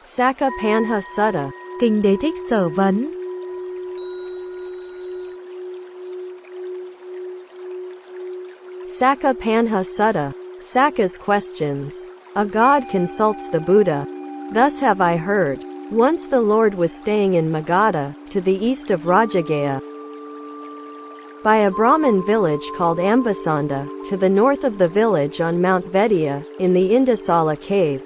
Sakka Panha Sutta. Kinh Đế-thích Sở Vấn. Sakka Panha Sutta. Sakka's questions. A god consults the Buddha. Thus have I heard. Once the Lord was staying in Magadha, to the east of Rajagaha, by a Brahmin village called Ambasanda, to the north of the village on Mount Vedya, in the Indasala cave.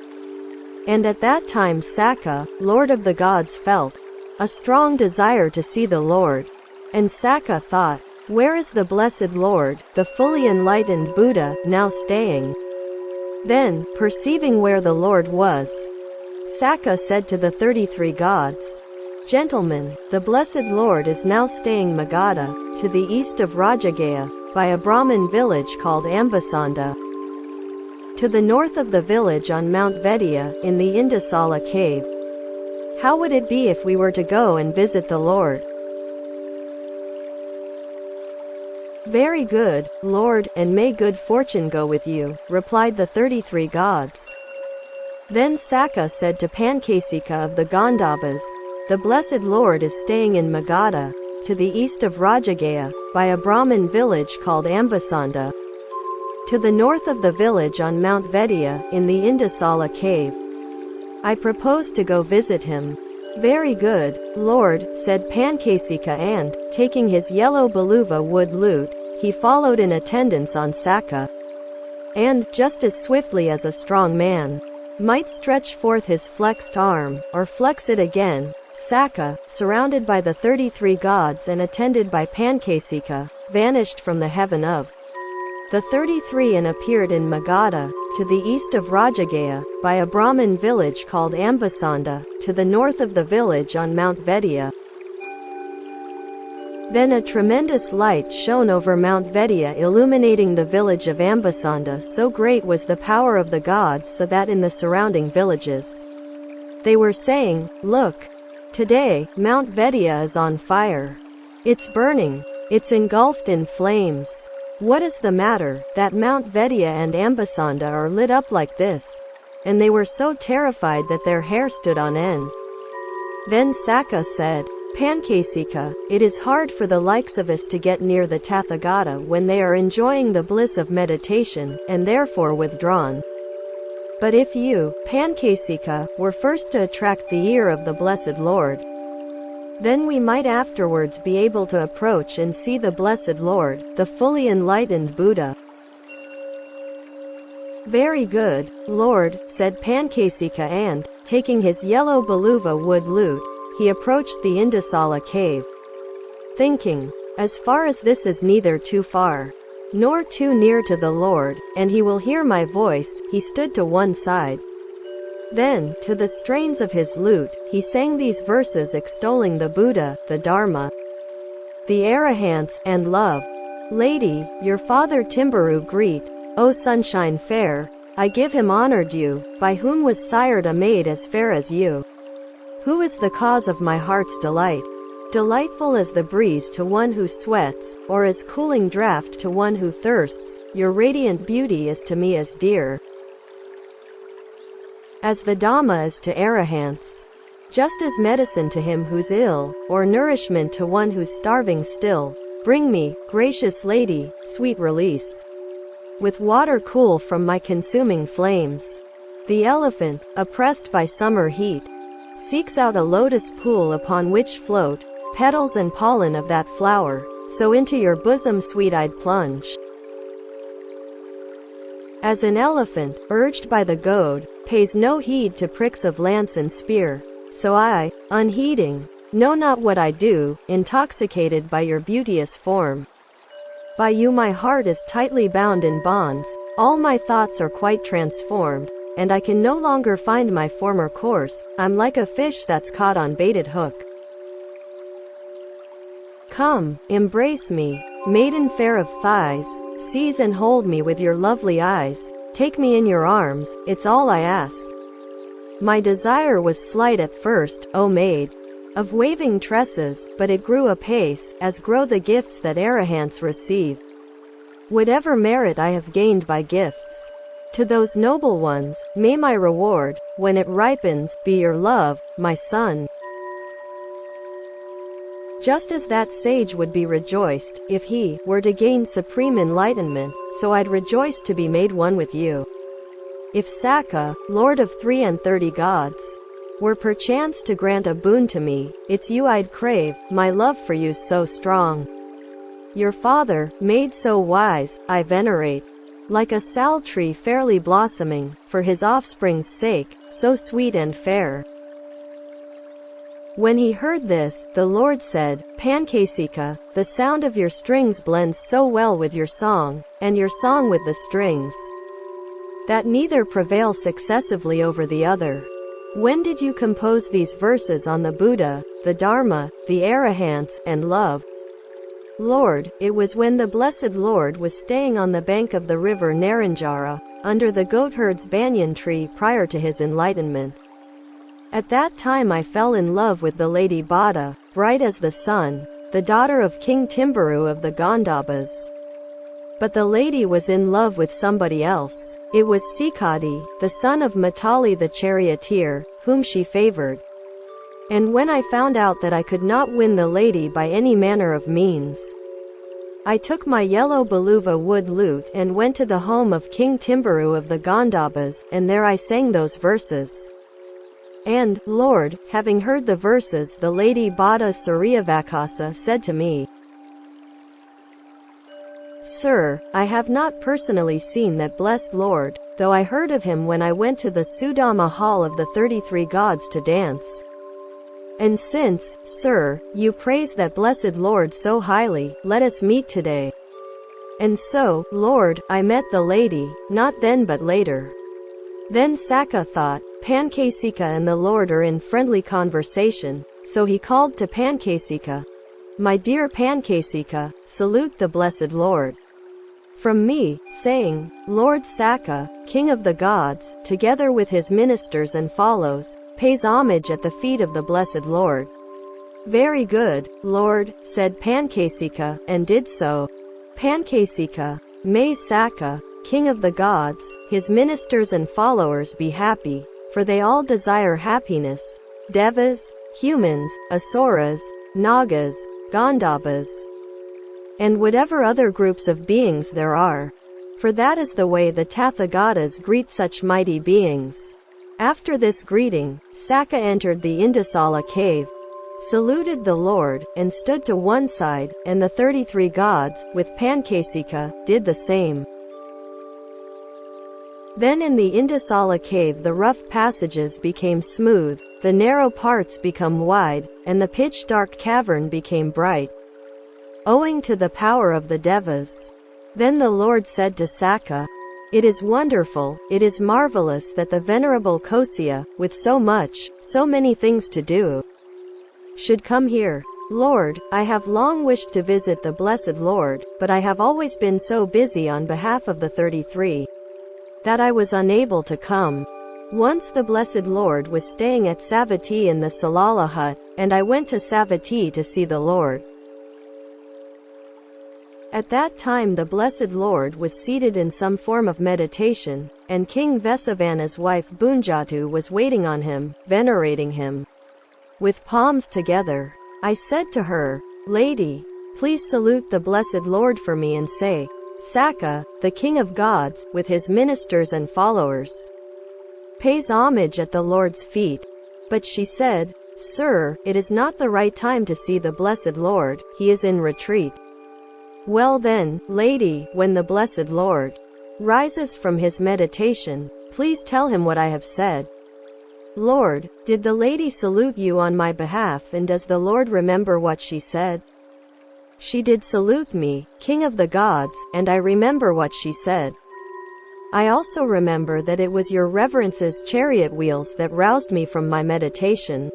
And at that time Sakka, Lord of the gods, felt a strong desire to see the Lord. And Sakka thought, where is the blessed Lord, the fully enlightened Buddha, now staying? Then, perceiving where the Lord was, Sakka said to the 33 gods, Gentlemen, the blessed Lord is now staying Magadha, to the east of Rajagaha, by a Brahmin village called Ambasanda, to the north of the village on Mount Vedya, in the Indasala cave. How would it be if we were to go and visit the Lord? Very good, Lord, and may good fortune go with you, replied the 33 gods. Then Sakka said to Pankasika of the Gandhabas, the blessed Lord is staying in Magadha, to the east of Rajagaha, by a Brahmin village called Ambasanda, to the north of the village on Mount Vedya, in the Indasala cave. I propose to go visit him. Very good, Lord, said Pankasika, and, taking his yellow baluva wood lute, he followed in attendance on Sakka. And, just as swiftly as a strong man might stretch forth his flexed arm, or flex it again, Sakka, surrounded by the 33 gods and attended by Pankasika, vanished from the heaven of the 33 and appeared in Magadha, to the east of Rajagaha, by a Brahmin village called Ambasanda, to the north of the village on Mount Vedya. Then a tremendous light shone over Mount Vedya, illuminating the village of Ambasanda. So great was the power of the gods, so that in the surrounding villages they were saying, Look! Today, Mount Vedya is on fire. It's burning. It's engulfed in flames. What is the matter, that Mount Vedya and Ambasanda are lit up like this? And they were so terrified that their hair stood on end. Then Sakka said, Pankasika, it is hard for the likes of us to get near the Tathagata when they are enjoying the bliss of meditation, and therefore withdrawn. But if you, Pankasika, were first to attract the ear of the blessed Lord, then we might afterwards be able to approach and see the blessed Lord, the fully enlightened Buddha. Very good, Lord, said Pankasika, and, taking his yellow baluva wood lute, he approached the Indasala cave, thinking, as far as this is neither too far nor too near to the Lord, and he will hear my voice, he stood to one side. Then, to the strains of his lute, he sang these verses extolling the Buddha, the Dharma, the Arahants, and love. Lady, your father Timbaru greet, O sunshine fair, I give him honor due, by whom was sired a maid as fair as you. Who is the cause of my heart's delight? Delightful as the breeze to one who sweats, or as cooling draught to one who thirsts, your radiant beauty is to me as dear as the Dhamma is to Arahants. Just as medicine to him who's ill, or nourishment to one who's starving still, bring me, gracious lady, sweet release, with water cool from my consuming flames. The elephant, oppressed by summer heat, seeks out a lotus pool upon which float petals and pollen of that flower, so into your bosom sweet I'd plunge. As an elephant, urged by the goad, pays no heed to pricks of lance and spear, so I, unheeding, know not what I do, intoxicated by your beauteous form. By you my heart is tightly bound in bonds, all my thoughts are quite transformed, and I can no longer find my former course, I'm like a fish that's caught on baited hook. Come, embrace me, maiden fair of thighs, seize and hold me with your lovely eyes, take me in your arms, it's all I ask. My desire was slight at first, O maid, of waving tresses, but it grew apace, as grow the gifts that Arahants receive. Whatever merit I have gained by gifts, To those noble ones, may my reward, when it ripens, be your love, my son. Just as that sage would be rejoiced, if he were to gain supreme enlightenment, so I'd rejoice to be made one with you. If Sakka, Lord of 33 gods, were perchance to grant a boon to me, it's you I'd crave, my love for you's so strong. Your father, made so wise, I venerate, like a sal tree fairly blossoming, for his offspring's sake, so sweet and fair. When he heard this, the Lord said, Pankasika, the sound of your strings blends so well with your song, and your song with the strings, that neither prevails successively over the other. When did you compose these verses on the Buddha, the Dharma, the Arahants, and love? Lord, it was when the Blessed Lord was staying on the bank of the river Naranjara, under the goatherd's banyan tree prior to his enlightenment. At that time I fell in love with the Lady Bada, bright as the sun, the daughter of King Timbaru of the Gandhabas. But the lady was in love with somebody else. It was Sikadi, the son of Matali the charioteer, whom she favored. And when I found out that I could not win the lady by any manner of means, I took my yellow beluva wood lute and went to the home of King Timbaru of the Gandhabas, and there I sang those verses. And, Lord, having heard the verses, the Lady Bada Suryavakasa said to me, Sir, I have not personally seen that blessed Lord, though I heard of him when I went to the Sudama hall of the 33 gods to dance. And since, sir, you praise that blessed Lord so highly, let us meet today. And so, Lord, I met the lady, not then but later. Then Sakka thought, Pankasika and the Lord are in friendly conversation, so he called to Pankasika, My dear Pankasika, salute the blessed Lord from me, saying, Lord Sakka, King of the gods, together with his ministers and follows, pays homage at the feet of the blessed Lord. Very good, Lord, said Pankasika, and did so. Pankasika, may Sakka, King of the gods, his ministers and followers be happy, for they all desire happiness, devas, humans, asuras, nagas, Gandhabas, and whatever other groups of beings there are. For that is the way the Tathagatas greet such mighty beings. After this greeting, Sakka entered the Indusala cave, saluted the Lord, and stood to one side, and the 33 gods, with Pankasika, did the same. Then in the Indusala cave the rough passages became smooth, the narrow parts become wide, and the pitch-dark cavern became bright, owing to the power of the devas. Then the Lord said to Sakka, It is wonderful, it is marvelous that the venerable Kosya, with so many things to do, should come here. Lord, I have long wished to visit the blessed Lord, but I have always been so busy on behalf of the 33 that I was unable to come. Once the blessed Lord was staying at Savatthi in the Salala hut, and I went to Savatthi to see the Lord. At that time the blessed Lord was seated in some form of meditation, and King Vesavana's wife Bunjatu was waiting on him, venerating him with palms together. I said to her, Lady, please salute the blessed Lord for me and say, Sakka, the King of gods, with his ministers and followers, pays homage at the Lord's feet. But she said, Sir, it is not the right time to see the blessed Lord, he is in retreat. Well then, lady, when the blessed Lord rises from his meditation, please tell him what I have said. Lord, did the lady salute you on my behalf, and does the Lord remember what she said? She did salute me, King of the gods, and I remember what she said. I also remember that it was your reverence's chariot wheels that roused me from my meditation.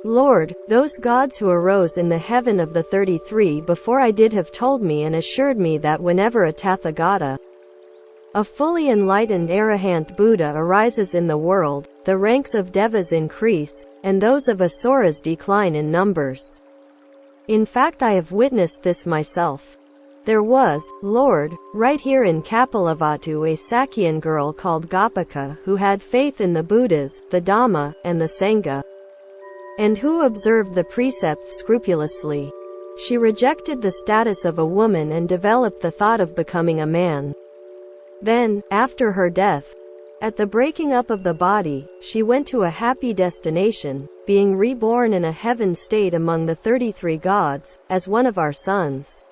Lord, those gods who arose in the heaven of the 33 before I did have told me and assured me that whenever a Tathagata, a fully enlightened Arahant Buddha arises in the world, the ranks of devas increase, and those of asuras decline in numbers. In fact, I have witnessed this myself. There was, Lord, right here in Kapilavatthu a Sakyan girl called Gopika who had faith in the Buddhas, the Dhamma, and the Sangha, and who observed the precepts scrupulously. She rejected the status of a woman and developed the thought of becoming a man. Then, after her death, at the breaking up of the body, she went to a happy destination, being reborn in a heaven state among the 33 gods, as one of our sons,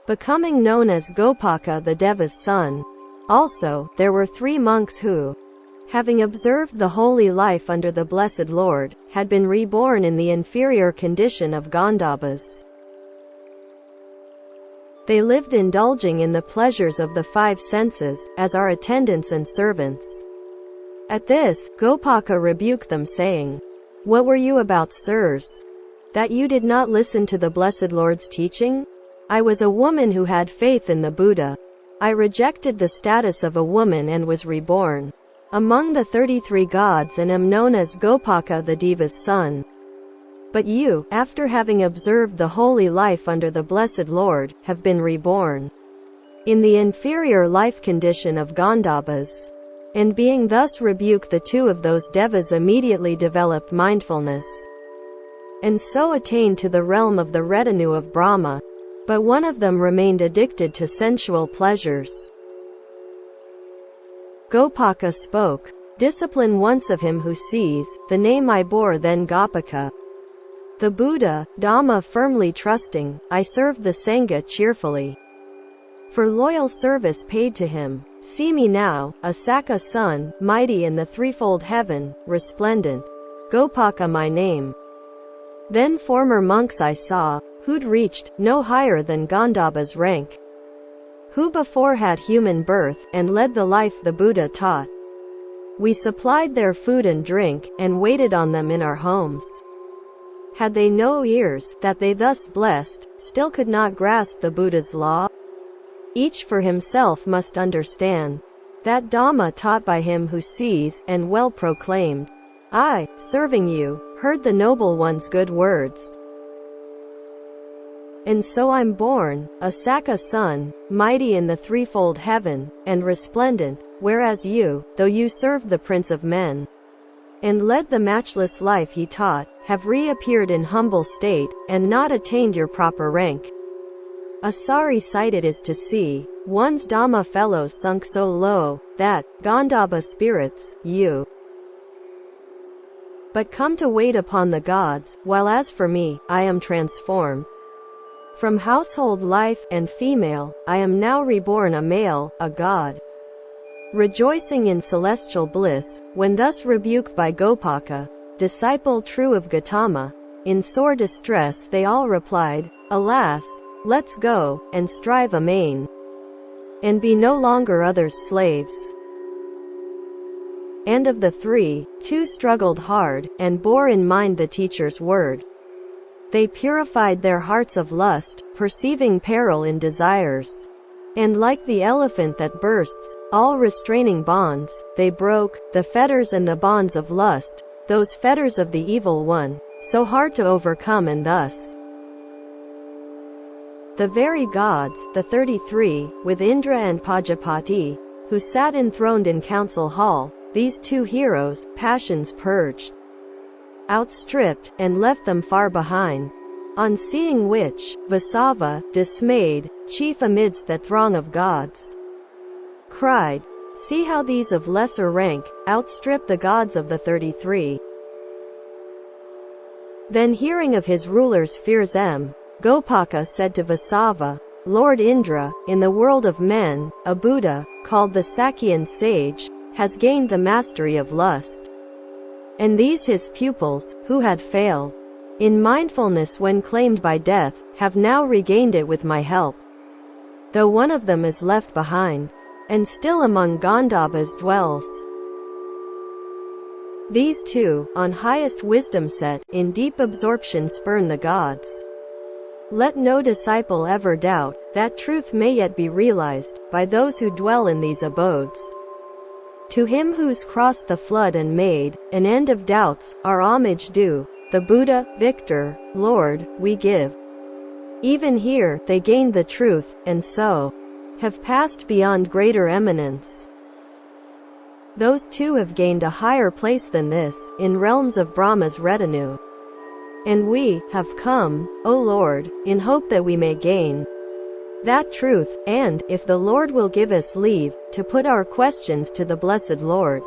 becoming known as Gopaka the Deva's son. Also, there were 3 monks who, having observed the holy life under the Blessed Lord, had been reborn in the inferior condition of Gandhabas. They lived indulging in the pleasures of the 5 senses, as our attendants and servants. At this, Gopaka rebuked them saying, "What were you about, sirs? That you did not listen to the Blessed Lord's teaching? I was a woman who had faith in the Buddha. I rejected the status of a woman and was reborn among the 33 gods and am known as Gopaka the Deva's son. But you, after having observed the holy life under the Blessed Lord, have been reborn in the inferior life condition of Gandhabas." And being thus rebuked, the 2 of those devas immediately developed mindfulness, and so attained to the realm of the retinue of Brahma. But one of them remained addicted to sensual pleasures. Gopaka spoke, "Discipline once of him who sees, the name I bore then Gopika. The Buddha, Dhamma firmly trusting, I served the Sangha cheerfully. For loyal service paid to him. See me now, a Sakka son, mighty in the threefold heaven, resplendent. Gopaka my name. Then former monks I saw, who'd reached no higher than Gandhabba's rank, who before had human birth, and led the life the Buddha taught. We supplied their food and drink, and waited on them in our homes. Had they no ears, that they thus blessed, still could not grasp the Buddha's law? Each for himself must understand that Dhamma taught by him who sees, and well proclaimed. I, serving you, heard the Noble One's good words. And so I'm born, a Sakka son, mighty in the threefold heaven, and resplendent, whereas you, though you served the Prince of Men, and led the matchless life he taught, have reappeared in humble state, and not attained your proper rank. A sorry sight it is to see one's Dhamma fellows sunk so low, that, Gandhabba spirits, you but come to wait upon the gods, while as for me, I am transformed. From household life, and female, I am now reborn a male, a god. Rejoicing in celestial bliss, when thus rebuked by Gopaka, disciple true of Gautama, in sore distress they all replied, Alas, let's go, and strive amain, and be no longer others' slaves. And of the 3, 2 struggled hard, and bore in mind the teacher's word. They purified their hearts of lust, perceiving peril in desires. And like the elephant that bursts all restraining bonds, they broke the fetters and the bonds of lust, those fetters of the evil one, so hard to overcome, and thus the very gods, the 33, with Indra and Pajapati, who sat enthroned in council hall, these 2 heroes, passions purged, outstripped, and left them far behind. On seeing which, Vasava, dismayed, chief amidst that throng of gods, cried, See how these of lesser rank outstrip the gods of the 33. Then hearing of his ruler's fears, Gopaka said to Vasava, Lord Indra, in the world of men, a Buddha, called the Sakyan sage, has gained the mastery of lust. And these his pupils, who had failed in mindfulness when claimed by death, have now regained it with my help. Though one of them is left behind, and still among Gandhabas dwells. These 2, on highest wisdom set, in deep absorption spurn the gods. Let no disciple ever doubt, that truth may yet be realized, by those who dwell in these abodes. To him who's crossed the flood and made an end of doubts, our homage due, the Buddha, Victor, Lord, we give. Even here, they gained the truth, and so have passed beyond greater eminence. Those too have gained a higher place than this, in realms of Brahma's retinue. And we have come, O Lord, in hope that we may gain that truth, and, if the Lord will give us leave, to put our questions to the blessed Lord.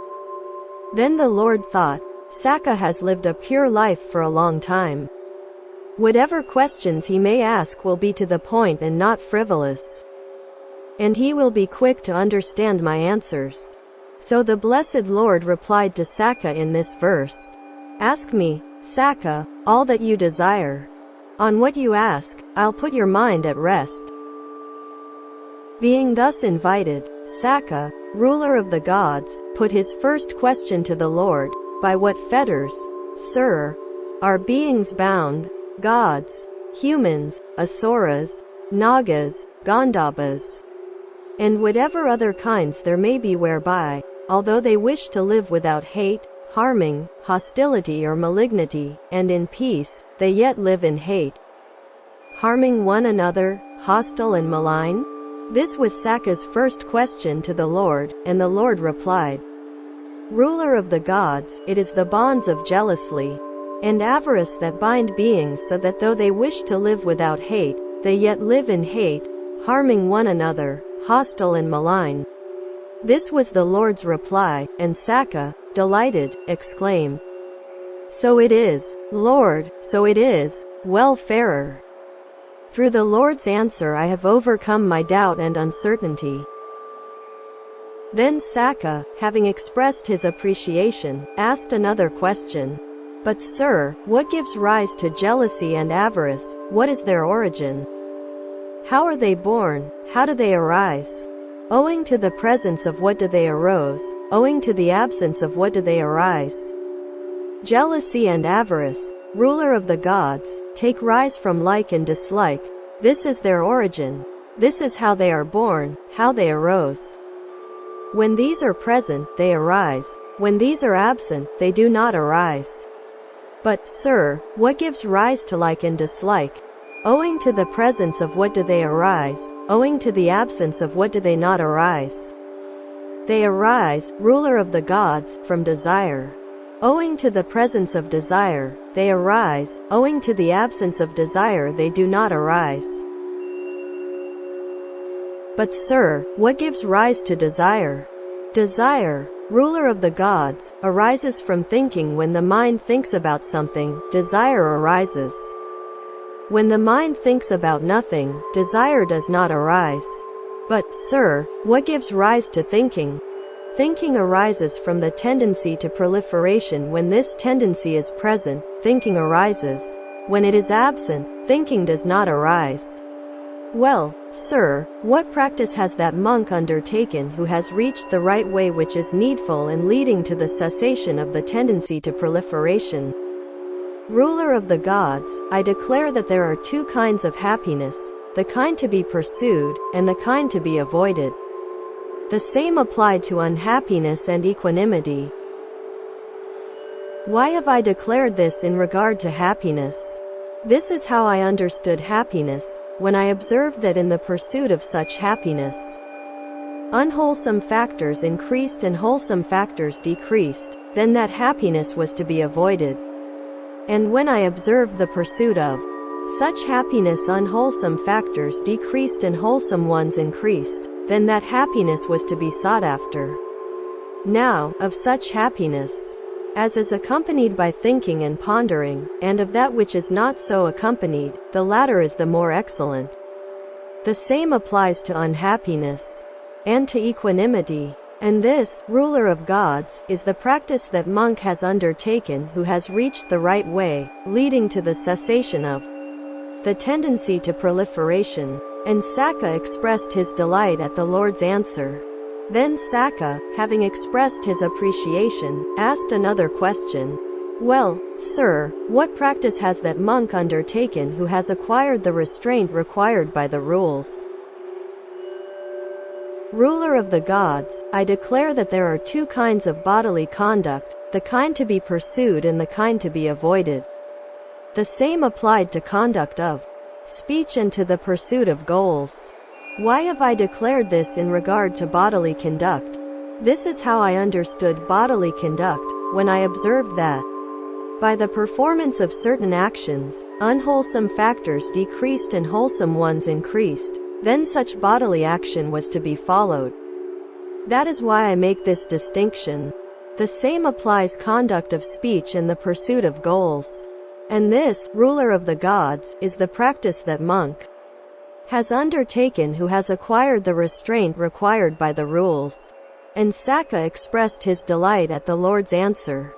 Then the Lord thought, Sakka has lived a pure life for a long time. Whatever questions he may ask will be to the point and not frivolous. And he will be quick to understand my answers. So the blessed Lord replied to Sakka in this verse, Ask me, Sakka, all that you desire. On what you ask, I'll put your mind at rest. Being thus invited, Sakka, ruler of the gods, put his first question to the Lord, By what fetters, sir, are beings bound, gods, humans, asuras, nagas, gandhabas, and whatever other kinds there may be whereby, although they wish to live without hate, harming, hostility or malignity, and in peace, they yet live in hate, harming one another, hostile and malign? This was Sakka's first question to the Lord, and the Lord replied, Ruler of the gods, it is the bonds of jealousy and avarice that bind beings so that though they wish to live without hate, they yet live in hate, harming one another, hostile and malign. This was the Lord's reply, and Sakka, delighted, exclaimed, So it is, Lord, so it is, well-farer. Through the Lord's answer I have overcome my doubt and uncertainty. Then Sakka, having expressed his appreciation, asked another question. But sir, what gives rise to jealousy and avarice? What is their origin? How are they born? How do they arise? Owing to the presence of what do they arose? Owing to the absence of what do they arise? Jealousy and avarice, ruler of the gods, take rise from like and dislike. This is their origin. This is how they are born, how they arose. When these are present, they arise. When these are absent, they do not arise. But, sir, what gives rise to like and dislike? Owing to the presence of what do they arise? Owing to the absence of what do they not arise? They arise, ruler of the gods, from desire. Owing to the presence of desire, they arise. Owing to the absence of desire, they do not arise. But sir, what gives rise to desire? Desire, ruler of the gods, arises from thinking. When the mind thinks about something, desire arises. When the mind thinks about nothing, desire does not arise. But, sir, what gives rise to thinking? Thinking arises from the tendency to proliferation. When this tendency is present, thinking arises. When it is absent, thinking does not arise. Well, sir, what practice has that monk undertaken who has reached the right way which is needful in leading to the cessation of the tendency to proliferation? Ruler of the gods, I declare that there are two kinds of happiness, the kind to be pursued, and the kind to be avoided. The same applied to unhappiness and equanimity. Why have I declared this in regard to happiness? This is how I understood happiness, when I observed that in the pursuit of such happiness, unwholesome factors increased and wholesome factors decreased, then that happiness was to be avoided. And when I observed the pursuit of such happiness, unwholesome factors decreased and wholesome ones increased, then that happiness was to be sought after. Now, of such happiness as is accompanied by thinking and pondering, and of that which is not so accompanied, the latter is the more excellent. The same applies to unhappiness and to equanimity. And this, ruler of gods, is the practice that monk has undertaken who has reached the right way, leading to the cessation of the tendency to proliferation. And Sakka expressed his delight at the Lord's answer. Then Sakka, having expressed his appreciation, asked another question. Well, sir, what practice has that monk undertaken who has acquired the restraint required by the rules? Ruler of the gods, I declare that there are two kinds of bodily conduct, the kind to be pursued and the kind to be avoided. The same applied to conduct of speech and to the pursuit of goals. Why have I declared this in regard to bodily conduct? This is how I understood bodily conduct, when I observed that, by the performance of certain actions, unwholesome factors decreased and wholesome ones increased, then such bodily action was to be followed. That is why I make this distinction. The same applies conduct of speech and the pursuit of goals. And this, ruler of the gods, is the practice that monk has undertaken who has acquired the restraint required by the rules. And Sakka expressed his delight at the Lord's answer.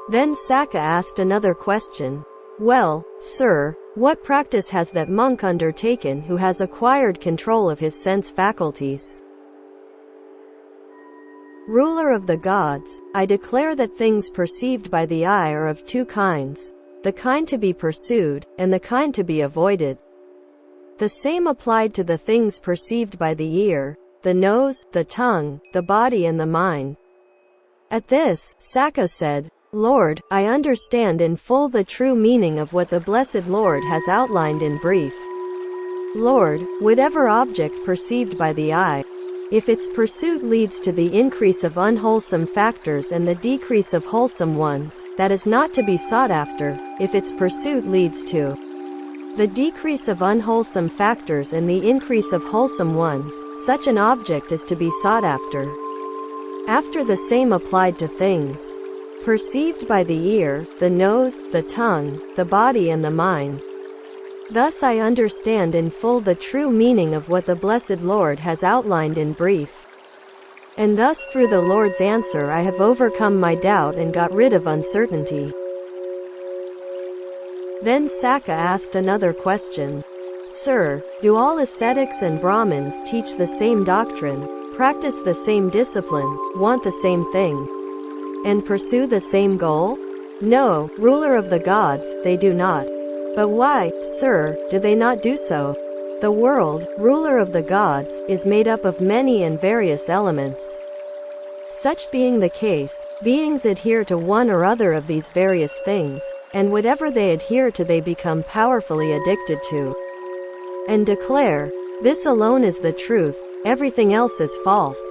Then Sakka asked another question. Well, sir, what practice has that monk undertaken who has acquired control of his sense faculties? Ruler of the gods, I declare that things perceived by the eye are of two kinds, the kind to be pursued, and the kind to be avoided. The same applied to the things perceived by the ear, the nose, the tongue, the body and the mind. At this, Sakka said, Lord, I understand in full the true meaning of what the Blessed Lord has outlined in brief. Lord, whatever object perceived by the eye, if its pursuit leads to the increase of unwholesome factors and the decrease of wholesome ones, that is not to be sought after. If its pursuit leads to the decrease of unwholesome factors and the increase of wholesome ones, such an object is to be sought after. After the same applied to things perceived by the ear, the nose, the tongue, the body and the mind. Thus I understand in full the true meaning of what the Blessed Lord has outlined in brief. And thus through the Lord's answer I have overcome my doubt and got rid of uncertainty. Then Sakka asked another question. Sir, do all ascetics and Brahmins teach the same doctrine, practice the same discipline, want the same thing, and pursue the same goal? No, ruler of the gods, they do not. But why, sir, do they not do so? The world, ruler of the gods, is made up of many and various elements. Such being the case, beings adhere to one or other of these various things, and whatever they adhere to they become powerfully addicted to. And declare, this alone is the truth, everything else is false.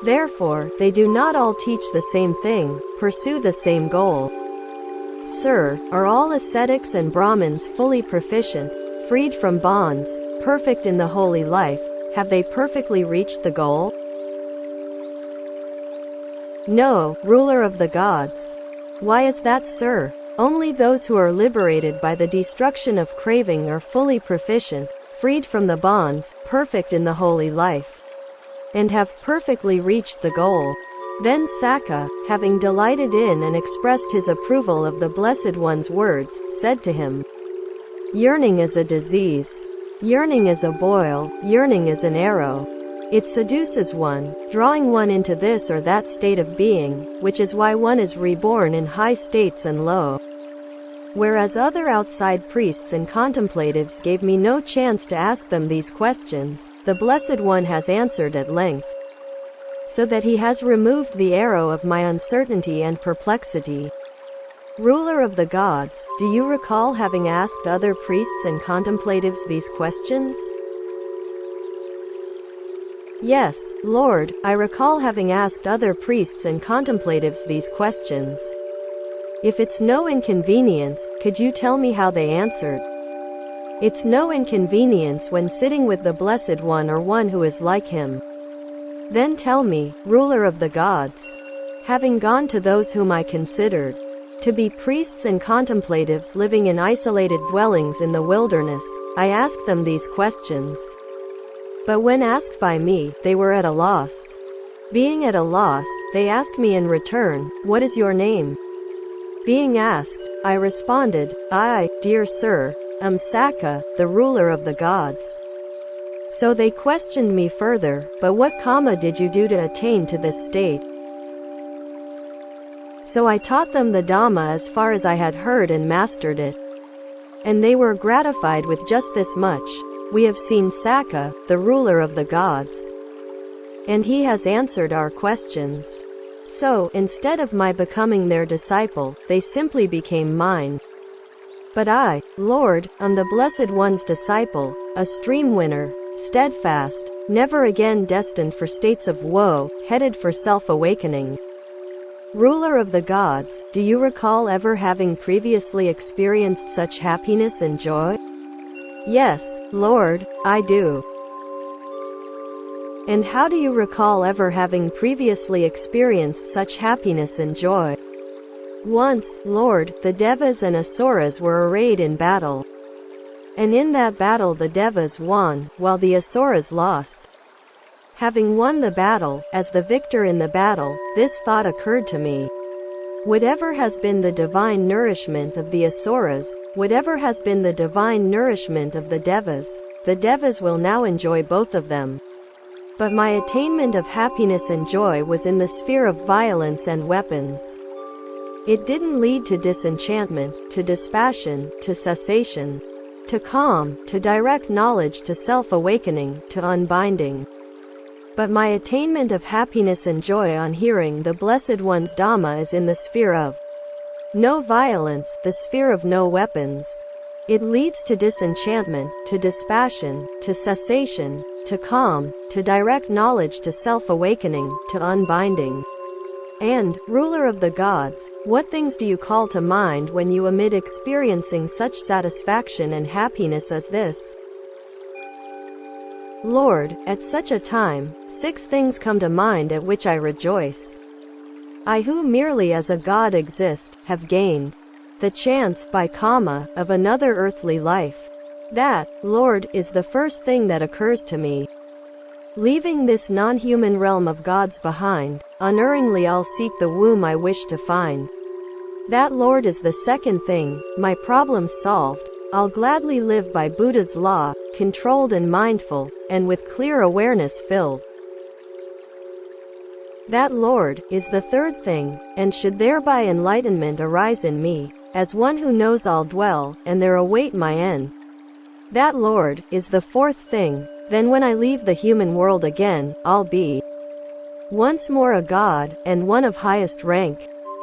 Therefore, they do not all teach the same thing, pursue the same goal. Sir, are all ascetics and Brahmins fully proficient, freed from bonds, perfect in the holy life? Have they perfectly reached the goal? No, ruler of the gods. Why is that, sir? Only those who are liberated by the destruction of craving are fully proficient, freed from the bonds, perfect in the holy life, and have perfectly reached the goal. Then Sakka, having delighted in and expressed his approval of the Blessed One's words, said to him, Yearning is a disease. Yearning is a boil, yearning is an arrow. It seduces one, drawing one into this or that state of being, which is why one is reborn in high states and low. Whereas other outside priests and contemplatives gave me no chance to ask them these questions, the Blessed One has answered at length, so that he has removed the arrow of my uncertainty and perplexity. Ruler of the gods, do you recall having asked other priests and contemplatives these questions? Yes, Lord, I recall having asked other priests and contemplatives these questions. If it's no inconvenience, could you tell me how they answered? It's no inconvenience when sitting with the Blessed One or one who is like him. Then tell me, ruler of the gods, having gone to those whom I considered to be priests and contemplatives living in isolated dwellings in the wilderness, I asked them these questions. But when asked by me, they were at a loss. Being at a loss, they asked me in return, What is your name? Being asked, I responded, I, dear sir, am Sakka, the ruler of the gods. So they questioned me further, but what karma did you do to attain to this state? So I taught them the Dhamma as far as I had heard and mastered it. And they were gratified with just this much. We have seen Sakka, the ruler of the gods, and he has answered our questions. So, instead of my becoming their disciple, they simply became mine. But I, Lord, am the Blessed One's disciple, a stream winner, steadfast, never again destined for states of woe, headed for self-awakening. Ruler of the gods, do you recall ever having previously experienced such happiness and joy? Yes, Lord, I do. And how do you recall ever having previously experienced such happiness and joy? Once, Lord, the Devas and Asuras were arrayed in battle. And in that battle the Devas won, while the Asuras lost. Having won the battle, as the victor in the battle, this thought occurred to me. Whatever has been the divine nourishment of the Asuras, whatever has been the divine nourishment of the Devas will now enjoy both of them. But my attainment of happiness and joy was in the sphere of violence and weapons. It didn't lead to disenchantment, to dispassion, to cessation, to calm, to direct knowledge, to self-awakening, to unbinding. But my attainment of happiness and joy on hearing the Blessed One's Dhamma is in the sphere of no violence, the sphere of no weapons. It leads to disenchantment, to dispassion, to cessation, to calm, to direct knowledge, to self-awakening, to unbinding. And, ruler of the gods, what things do you call to mind when you amid experiencing such satisfaction and happiness as this? Lord, at such a time, 6 things come to mind at which I rejoice. I who merely as a god exist, have gained the chance, by karma, of another earthly life. That, Lord, is the first thing that occurs to me. Leaving this non-human realm of gods behind, unerringly I'll seek the womb I wish to find. That, Lord, is the second thing, my problems solved. I'll gladly live by Buddha's law, controlled and mindful, and with clear awareness filled. That, Lord, is the third thing, and should thereby enlightenment arise in me, as one who knows I'll dwell, and there await my end. That, Lord, is the fourth thing, then when I leave the human world again, I'll be once more a god, and one of highest rank.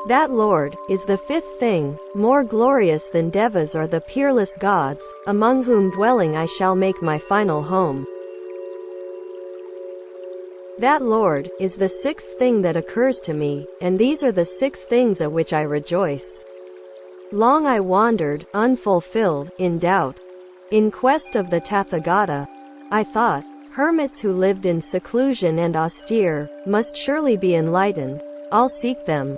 That, Lord, is the fifth thing, more glorious than devas or the peerless gods, among whom dwelling I shall make my final home. That, Lord, is the sixth thing that occurs to me, and these are the 6 things at which I rejoice. Long I wandered, unfulfilled, in doubt, in quest of the Tathagata. I thought, hermits who lived in seclusion and austere, must surely be enlightened. I'll seek them.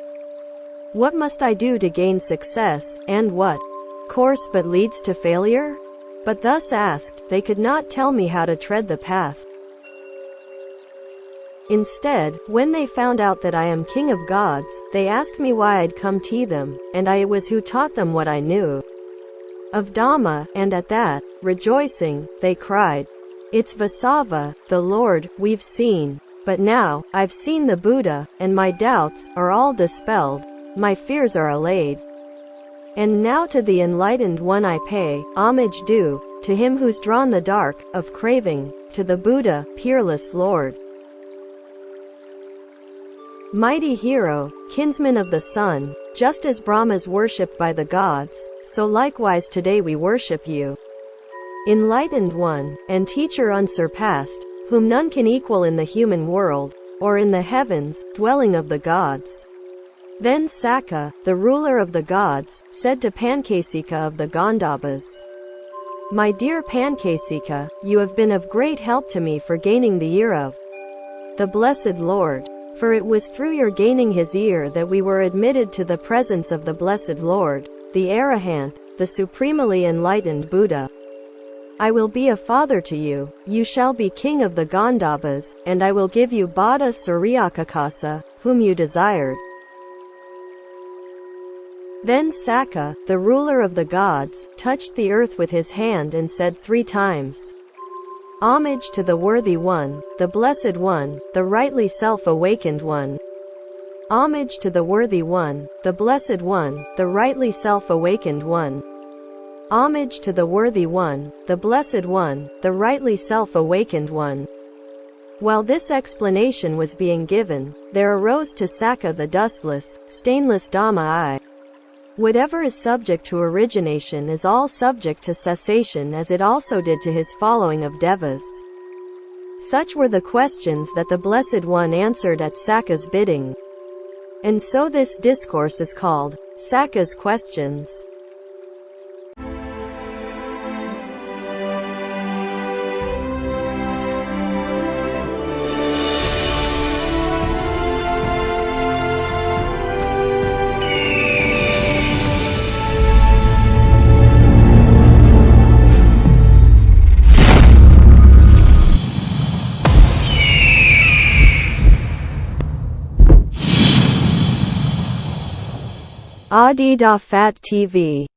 What must I do to gain success, and what course but leads to failure? But thus asked, they could not tell me how to tread the path. Instead, when they found out that I am king of gods, they asked me why I'd come to them, and I it was who taught them what I knew of Dhamma, and at that, rejoicing, they cried, "It's Vasava, the Lord, we've seen. But now, I've seen the Buddha, and my doubts are all dispelled. My fears are allayed. And now to the enlightened one I pay homage due, to him who's drawn the dark of craving, to the Buddha, peerless Lord. Mighty hero, kinsman of the sun, just as Brahma's worshipped by the gods, so likewise today we worship you. Enlightened one, and teacher unsurpassed, whom none can equal in the human world, or in the heavens, dwelling of the gods." Then Sakka, the ruler of the gods, said to Pankasika of the Gandhabas, "My dear Pankasika, you have been of great help to me for gaining the ear of the Blessed Lord. For it was through your gaining his ear that we were admitted to the presence of the Blessed Lord, the Arahant, the supremely enlightened Buddha. I will be a father to you, you shall be king of the Gandhabas, and I will give you Bada Suryakakasa, whom you desired." Then Sakka, the ruler of the gods, touched the earth with his hand and said 3 times, "Homage to the worthy one, the blessed one, the rightly self-awakened one. Homage to the worthy one, the blessed one, the rightly self-awakened one. Homage to the worthy one, the blessed one, the rightly self-awakened one." While this explanation was being given, there arose to Sakka the dustless, stainless Dhamma I. Whatever is subject to origination is all subject to cessation, as it also did to his following of devas. Such were the questions that the Blessed One answered at Sakka's bidding. And so this discourse is called Sakka's Questions. Adi Da Fat TV